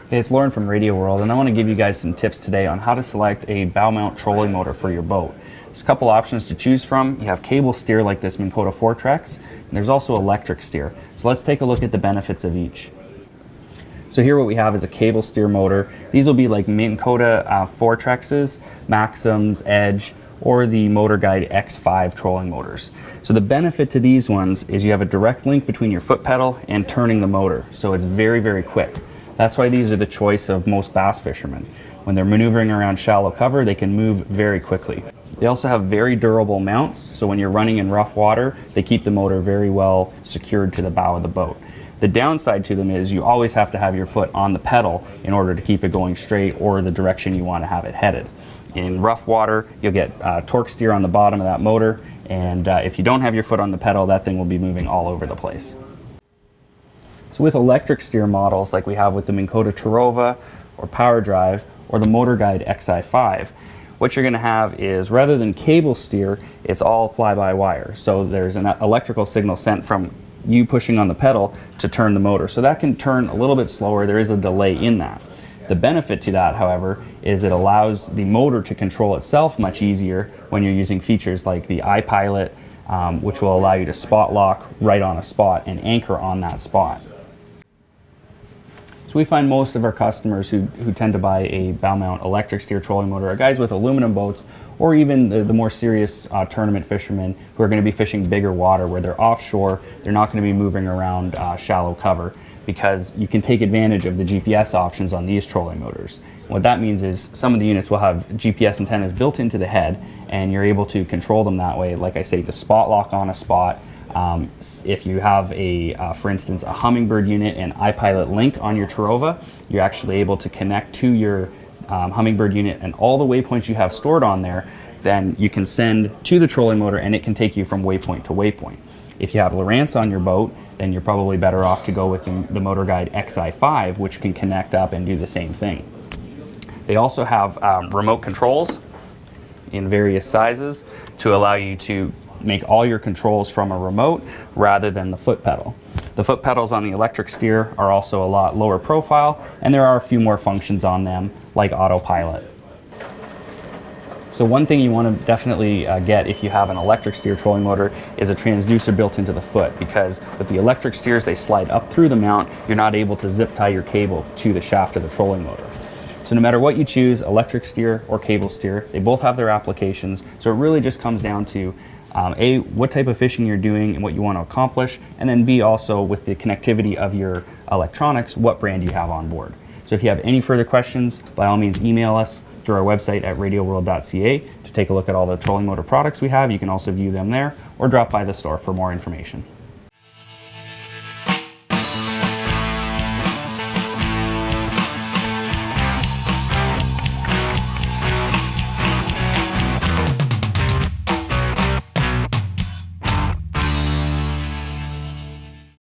Hey, it's Lauren from Radioworld, and I want to give you guys some tips today on how to select a bow mount trolling motor for your boat. There's a couple options to choose from. You have cable steer like this Minn Kota Fortrex, and there's also electric steer. So let's take a look at the benefits of each. So here what we have is a cable steer motor. These will be like Minn Kota Fortrexes, Maxims, Edge, or the MotorGuide Xi5 trolling motors. So the benefit to these ones is you have a direct link between your foot pedal and turning the motor. So it's very, very quick. That's why these are the choice of most bass fishermen. When they're maneuvering around shallow cover, they can move very quickly. They also have very durable mounts, so when you're running in rough water, they keep the motor very well secured to the bow of the boat. The downside to them is you always have to have your foot on the pedal in order to keep it going straight or the direction you want to have it headed. In rough water, you'll get torque steer on the bottom of that motor, and if you don't have your foot on the pedal, that thing will be moving all over the place. So with electric steer models like we have with the Minn Kota Terrova or Power Drive or the MotorGuide Xi5, what you're going to have is, rather than cable steer, it's all fly-by-wire. So there's an electrical signal sent from you pushing on the pedal to turn the motor. So that can turn a little bit slower. There is a delay in that. The benefit to that, however, is it allows the motor to control itself much easier when you're using features like the iPilot, which will allow you to spot lock right on a spot and anchor on that spot. So we find most of our customers who tend to buy a bow mount electric steer trolling motor are guys with aluminum boats, or even the more serious tournament fishermen who are going to be fishing bigger water where they're offshore. They're not going to be moving around shallow cover, because you can take advantage of the GPS options on these trolling motors. What that means is some of the units will have GPS antennas built into the head, and you're able to control them that way, like I say, to spot lock on a spot. If you have for instance, a Humminbird unit and iPilot link on your Terrova, you're actually able to connect to your Humminbird unit and all the waypoints you have stored on there, then you can send to the trolling motor and it can take you from waypoint to waypoint. If you have Lowrance on your boat, then you're probably better off to go with the MotorGuide Xi5, which can connect up and do the same thing. They also have remote controls in various sizes to allow you to make all your controls from a remote rather than the foot pedal. The foot pedals on the electric steer are also a lot lower profile, and there are a few more functions on them like autopilot. So one thing you want to definitely get if you have an electric steer trolling motor is a transducer built into the foot, because with the electric steers, they slide up through the mount. You're not able to zip tie your cable to the shaft of the trolling motor. So no matter what you choose, electric steer or cable steer, they both have their applications. So it really just comes down to A, what type of fishing you're doing and what you want to accomplish, and then B, also with the connectivity of your electronics, what brand you have on board. So if you have any further questions, by all means email us through our website at radioworld.ca to take a look at all the trolling motor products we have. You can also view them there, or drop by the store for more information.